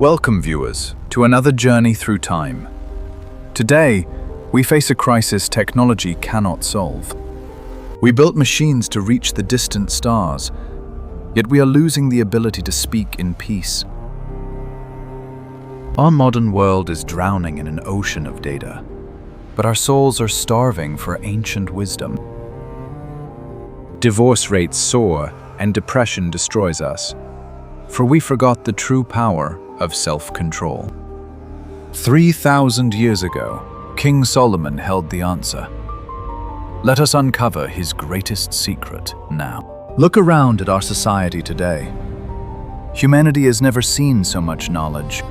Welcome, viewers, to another journey through time. Today, we face a crisis technology cannot solve. We built machines to reach the distant stars, yet we are losing the ability to speak in peace. Our modern world is drowning in an ocean of data, but our souls are starving for ancient wisdom. Divorce rates soar, and depression destroys us, for we forgot the true power of self-control. 3,000 years ago, King Solomon held the answer. Let us uncover his greatest secret now. Look around at our society today. Humanity has never seen so much knowledge.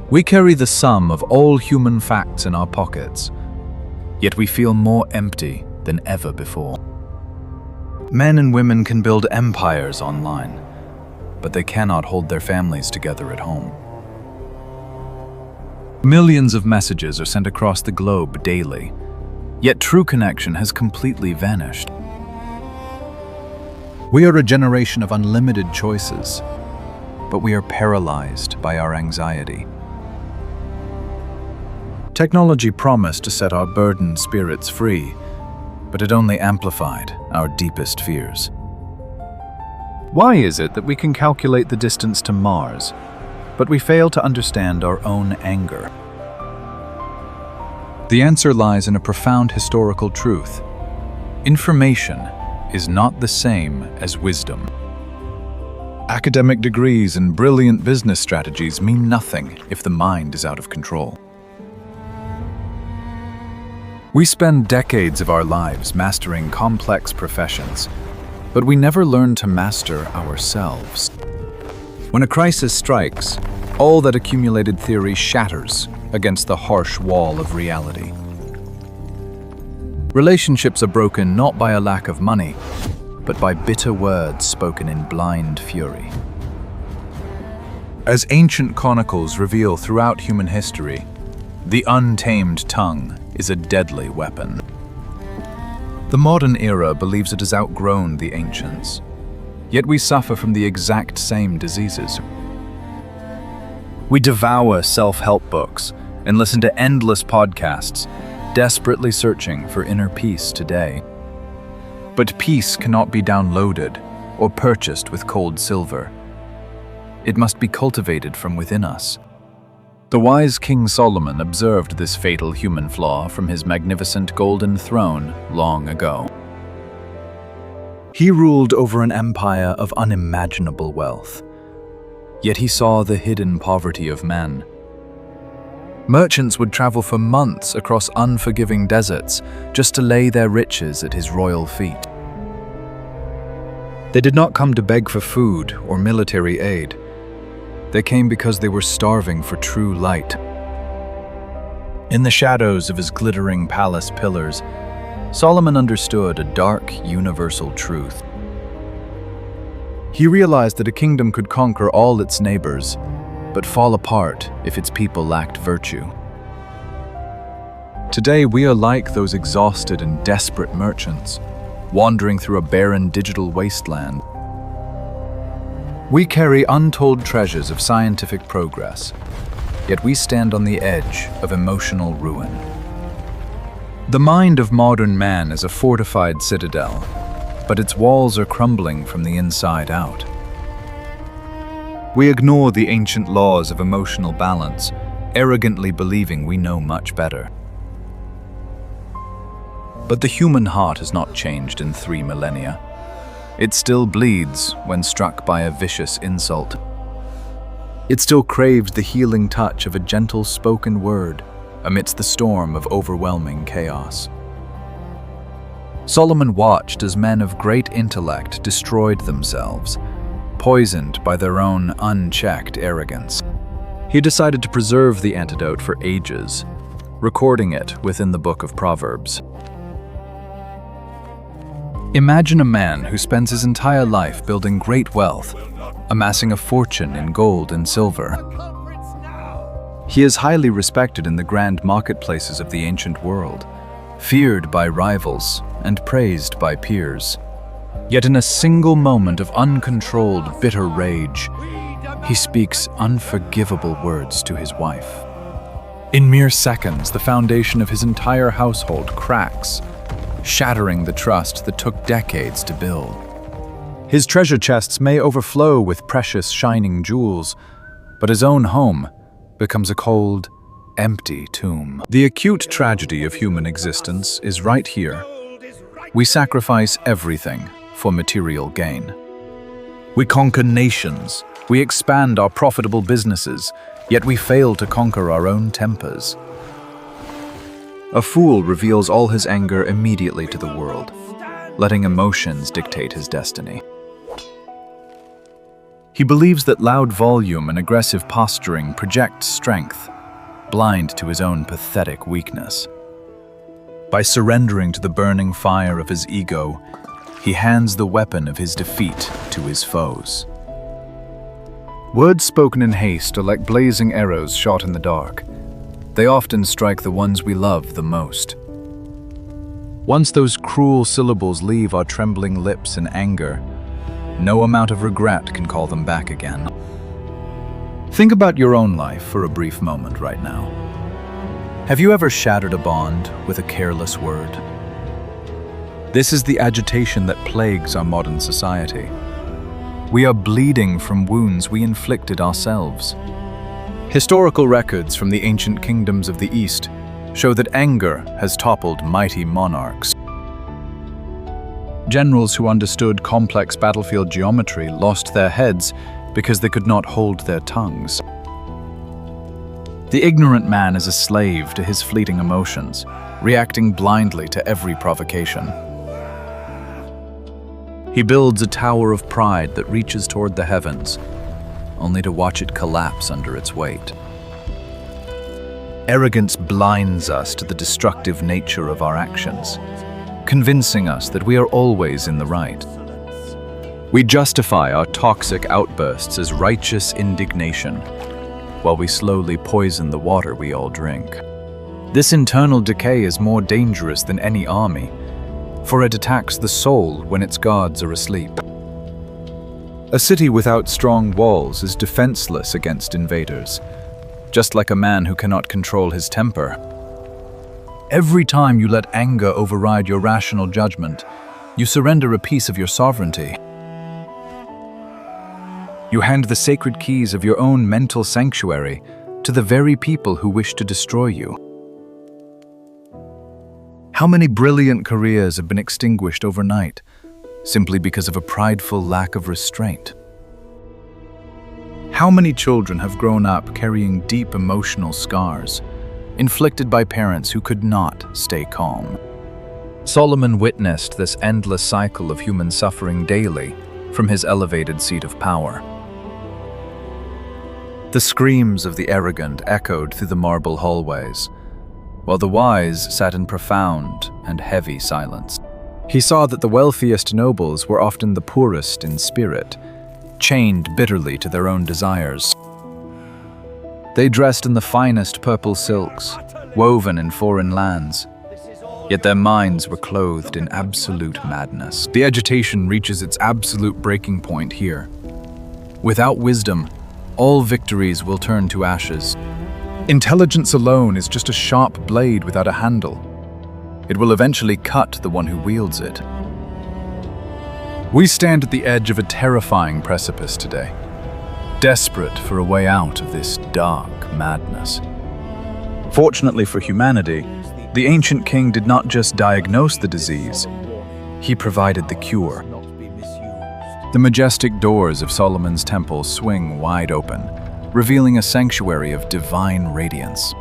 We carry the sum of all human facts in our pockets, yet we feel more empty than ever before. Men and women can build empires online, but they cannot hold their families together at home. Millions of messages are sent across the globe daily, yet true connection has completely vanished. We are a generation of unlimited choices, but we are paralyzed by our anxiety. Technology promised to set our burdened spirits free, but it only amplified our deepest fears. Why is it that we can calculate the distance to Mars, but we fail to understand our own anger? The answer lies in a profound historical truth. Information is not the same as wisdom. Academic degrees and brilliant business strategies mean nothing if the mind is out of control. We spend decades of our lives mastering complex professions, but we never learn to master ourselves. When a crisis strikes, all that accumulated theory shatters against the harsh wall of reality. Relationships are broken not by a lack of money, but by bitter words spoken in blind fury. As ancient chronicles reveal throughout human history, the untamed tongue is a deadly weapon. The modern era believes it has outgrown the ancients, yet we suffer from the exact same diseases. We devour self-help books and listen to endless podcasts, desperately searching for inner peace today. But peace cannot be downloaded or purchased with cold silver. It must be cultivated from within us. The wise King Solomon observed this fatal human flaw from his magnificent golden throne long ago. He ruled over an empire of unimaginable wealth, yet he saw the hidden poverty of men. Merchants would travel for months across unforgiving deserts just to lay their riches at his royal feet. They did not come to beg for food or military aid. They came because they were starving for true light. In the shadows of his glittering palace pillars, Solomon understood a dark, universal truth. He realized that a kingdom could conquer all its neighbors, but fall apart if its people lacked virtue. Today, we are like those exhausted and desperate merchants, wandering through a barren digital wasteland. We carry untold treasures of scientific progress, yet we stand on the edge of emotional ruin. The mind of modern man is a fortified citadel, but its walls are crumbling from the inside out. We ignore the ancient laws of emotional balance, arrogantly believing we know much better. But the human heart has not changed in 3 millennia. It still bleeds when struck by a vicious insult. It still craves the healing touch of a gentle spoken word amidst the storm of overwhelming chaos. Solomon watched as men of great intellect destroyed themselves, poisoned by their own unchecked arrogance. He decided to preserve the antidote for ages, recording it within the book of Proverbs. Imagine a man who spends his entire life building great wealth, amassing a fortune in gold and silver. He is highly respected in the grand marketplaces of the ancient world, feared by rivals and praised by peers. Yet in a single moment of uncontrolled, bitter rage, He speaks unforgivable words to his wife. In mere seconds, the foundation of his entire household cracks, shattering the trust that took decades to build. His treasure chests may overflow with precious, shining jewels, but his own home becomes a cold, empty tomb. The acute tragedy of human existence is right here. We sacrifice everything for material gain. We conquer nations, we expand our profitable businesses, yet we fail to conquer our own tempers. A fool reveals all his anger immediately to the world, letting emotions dictate his destiny. He believes that loud volume and aggressive posturing project strength, blind to his own pathetic weakness. By surrendering to the burning fire of his ego, he hands the weapon of his defeat to his foes. Words spoken in haste are like blazing arrows shot in the dark. They often strike the ones we love the most. Once those cruel syllables leave our trembling lips in anger, no amount of regret can call them back again. Think about your own life for a brief moment right now. Have you ever shattered a bond with a careless word? This is the agitation that plagues our modern society. We are bleeding from wounds we inflicted ourselves. Historical records from the ancient kingdoms of the East show that anger has toppled mighty monarchs. Generals who understood complex battlefield geometry lost their heads because they could not hold their tongues. The ignorant man is a slave to his fleeting emotions, reacting blindly to every provocation. He builds a tower of pride that reaches toward the heavens, only to watch it collapse under its weight. Arrogance blinds us to the destructive nature of our actions, convincing us that we are always in the right. We justify our toxic outbursts as righteous indignation, while we slowly poison the water we all drink. This internal decay is more dangerous than any army, for it attacks the soul when its guards are asleep. A city without strong walls is defenseless against invaders, just like a man who cannot control his temper. Every time you let anger override your rational judgment, you surrender a piece of your sovereignty. You hand the sacred keys of your own mental sanctuary to the very people who wish to destroy you. How many brilliant careers have been extinguished overnight, simply because of a prideful lack of restraint? How many children have grown up carrying deep emotional scars, inflicted by parents who could not stay calm? Solomon witnessed this endless cycle of human suffering daily from his elevated seat of power. The screams of the arrogant echoed through the marble hallways, while the wise sat in profound and heavy silence. He saw that the wealthiest nobles were often the poorest in spirit, chained bitterly to their own desires. They dressed in the finest purple silks, woven in foreign lands, yet their minds were clothed in absolute madness. The agitation reaches its absolute breaking point here. Without wisdom, all victories will turn to ashes. Intelligence alone is just a sharp blade without a handle. It will eventually cut the one who wields it. We stand at the edge of a terrifying precipice today, desperate for a way out of this dark madness. Fortunately for humanity, the ancient king did not just diagnose the disease, he provided the cure. The majestic doors of Solomon's temple swing wide open, revealing a sanctuary of divine radiance.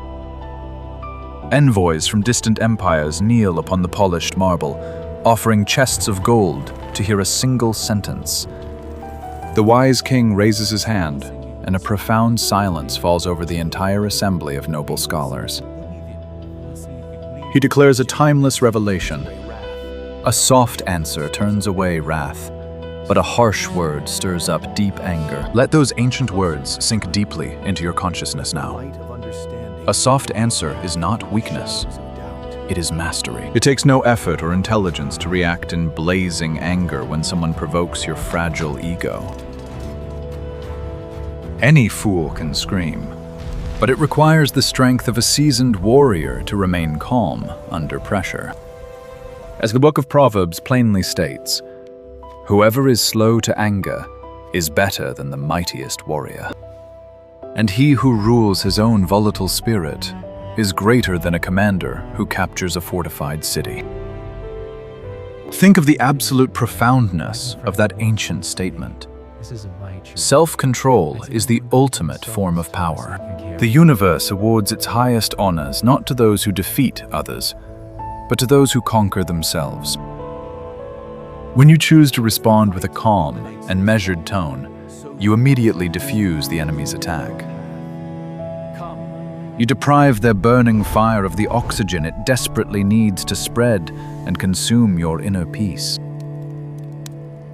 Envoys from distant empires kneel upon the polished marble, offering chests of gold to hear a single sentence. The wise king raises his hand, and a profound silence falls over the entire assembly of noble scholars. He declares a timeless revelation. A soft answer turns away wrath, but a harsh word stirs up deep anger. Let those ancient words sink deeply into your consciousness now. A soft answer is not weakness. It is mastery. It takes no effort or intelligence to react in blazing anger when someone provokes your fragile ego. Any fool can scream, but it requires the strength of a seasoned warrior to remain calm under pressure. As the book of Proverbs plainly states, "Whoever is slow to anger is better than the mightiest warrior. And he who rules his own volatile spirit is greater than a commander who captures a fortified city." Think of the absolute profoundness of that ancient statement. Self-control is the ultimate form of power. The universe awards its highest honors not to those who defeat others, but to those who conquer themselves. When you choose to respond with a calm and measured tone, you immediately diffuse the enemy's attack. You deprive their burning fire of the oxygen it desperately needs to spread and consume your inner peace.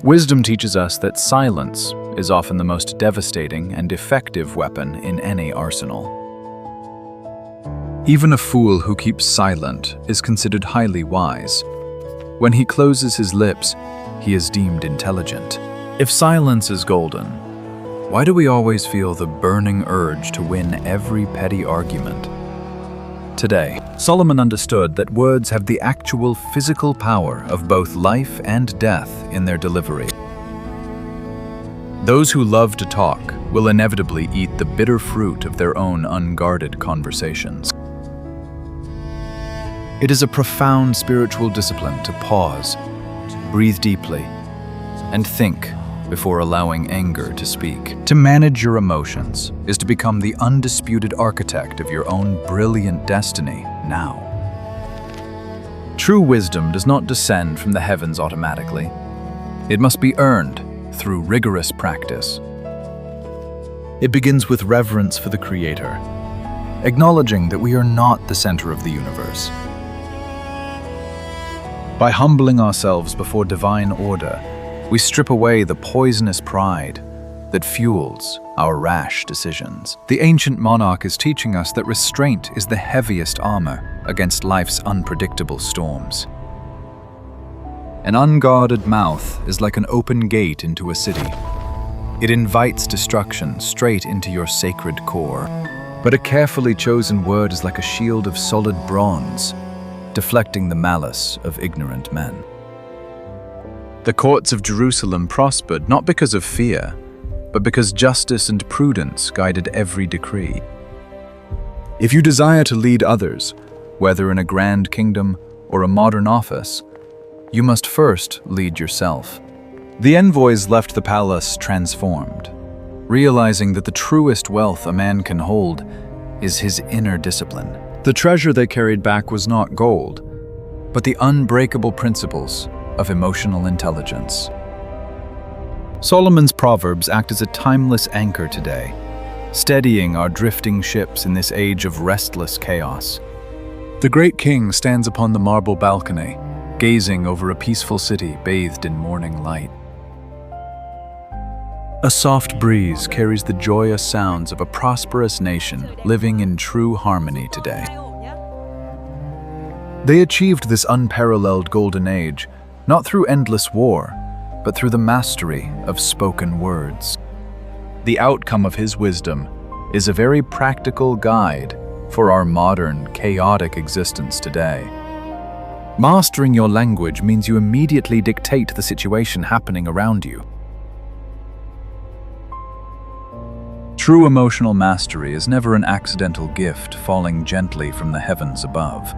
Wisdom teaches us that silence is often the most devastating and effective weapon in any arsenal. Even a fool who keeps silent is considered highly wise. When he closes his lips, he is deemed intelligent. If silence is golden, why do we always feel the burning urge to win every petty argument? Today, Solomon understood that words have the actual physical power of both life and death in their delivery. Those who love to talk will inevitably eat the bitter fruit of their own unguarded conversations. It is a profound spiritual discipline to pause, breathe deeply, and think before allowing anger to speak. To manage your emotions is to become the undisputed architect of your own brilliant destiny now. True wisdom does not descend from the heavens automatically. It must be earned through rigorous practice. It begins with reverence for the Creator, acknowledging that we are not the center of the universe. By humbling ourselves before divine order, we strip away the poisonous pride that fuels our rash decisions. The ancient monarch is teaching us that restraint is the heaviest armor against life's unpredictable storms. An unguarded mouth is like an open gate into a city. It invites destruction straight into your sacred core. But a carefully chosen word is like a shield of solid bronze, deflecting the malice of ignorant men. The courts of Jerusalem prospered not because of fear, but because justice and prudence guided every decree. If you desire to lead others, whether in a grand kingdom or a modern office, you must first lead yourself. The envoys left the palace transformed, realizing that the truest wealth a man can hold is his inner discipline. The treasure they carried back was not gold, but the unbreakable principles of emotional intelligence. Solomon's Proverbs act as a timeless anchor today, steadying our drifting ships in this age of restless chaos. The great king stands upon the marble balcony, gazing over a peaceful city bathed in morning light. A soft breeze carries the joyous sounds of a prosperous nation living in true harmony today. They achieved this unparalleled golden age not through endless war, but through the mastery of spoken words. The outcome of his wisdom is a very practical guide for our modern, chaotic existence today. Mastering your language means you immediately dictate the situation happening around you. True emotional mastery is never an accidental gift falling gently from the heavens above.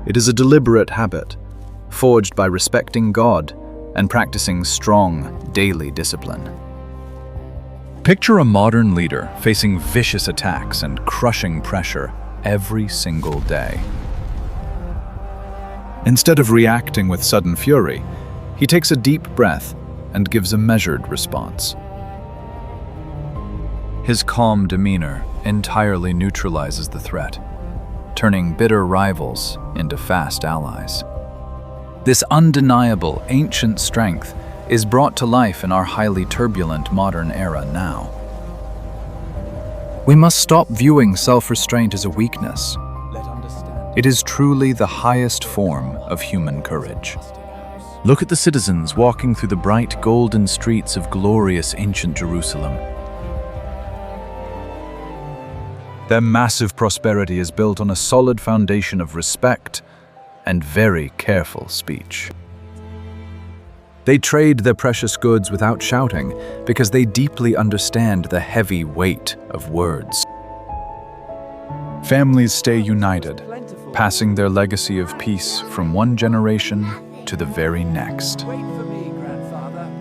It is a deliberate habit, forged by respecting God and practicing strong, daily discipline. Picture a modern leader facing vicious attacks and crushing pressure every single day. Instead of reacting with sudden fury, he takes a deep breath and gives a measured response. His calm demeanor entirely neutralizes the threat, turning bitter rivals into fast allies. This undeniable ancient strength is brought to life in our highly turbulent modern era now. We must stop viewing self-restraint as a weakness. It is truly the highest form of human courage. Look at the citizens walking through the bright golden streets of glorious ancient Jerusalem. Their massive prosperity is built on a solid foundation of respect and very careful speech. They trade their precious goods without shouting because they deeply understand the heavy weight of words. Families stay united, passing their legacy of peace from one generation to the very next.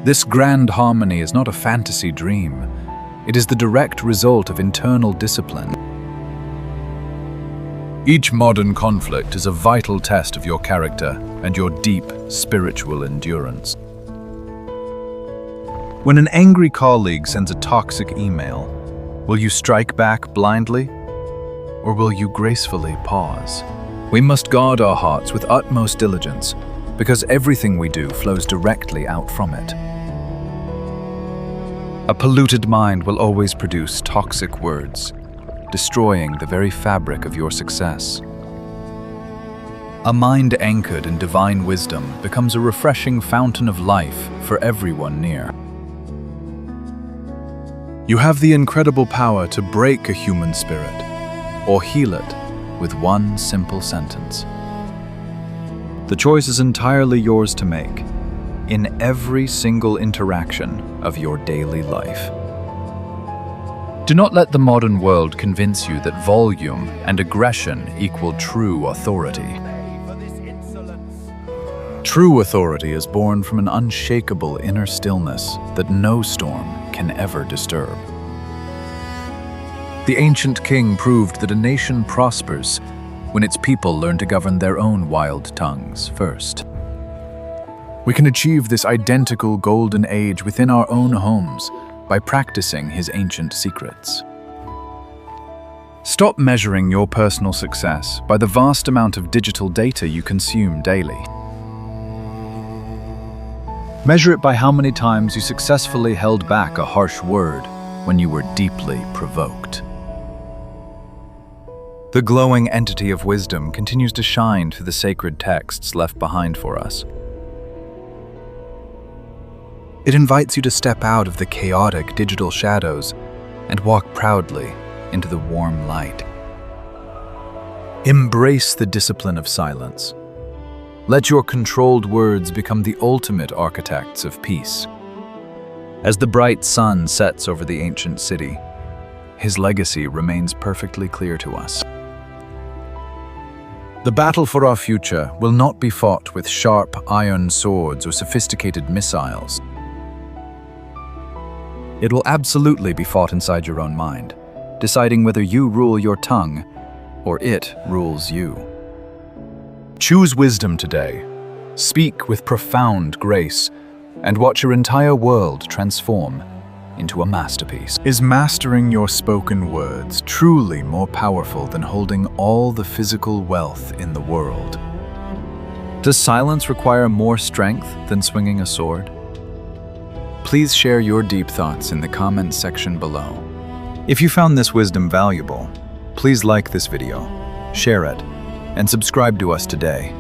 This grand harmony is not a fantasy dream. It is the direct result of internal discipline. Each modern conflict is a vital test of your character and your deep spiritual endurance. When an angry colleague sends a toxic email, will you strike back blindly, or will you gracefully pause? We must guard our hearts with utmost diligence, because everything we do flows directly out from it. A polluted mind will always produce toxic words, destroying the very fabric of your success. A mind anchored in divine wisdom becomes a refreshing fountain of life for everyone near. You have the incredible power to break a human spirit, or heal it with one simple sentence. The choice is entirely yours to make, in every single interaction of your daily life. Do not let the modern world convince you that volume and aggression equal true authority. True authority is born from an unshakable inner stillness that no storm can ever disturb. The ancient king proved that a nation prospers when its people learn to govern their own wild tongues first. We can achieve this identical golden age within our own homes by practicing his ancient secrets. Stop measuring your personal success by the vast amount of digital data you consume daily. Measure it by how many times you successfully held back a harsh word when you were deeply provoked. The glowing entity of wisdom continues to shine through the sacred texts left behind for us. It invites you to step out of the chaotic digital shadows and walk proudly into the warm light. Embrace the discipline of silence. Let your controlled words become the ultimate architects of peace. As the bright sun sets over the ancient city, his legacy remains perfectly clear to us. The battle for our future will not be fought with sharp iron swords or sophisticated missiles. It will absolutely be fought inside your own mind, deciding whether you rule your tongue or it rules you. Choose wisdom today. Speak with profound grace and watch your entire world transform into a masterpiece. Is mastering your spoken words truly more powerful than holding all the physical wealth in the world? Does silence require more strength than swinging a sword? Please share your deep thoughts in the comments section below. If you found this wisdom valuable, please like this video, share it, and subscribe to us today.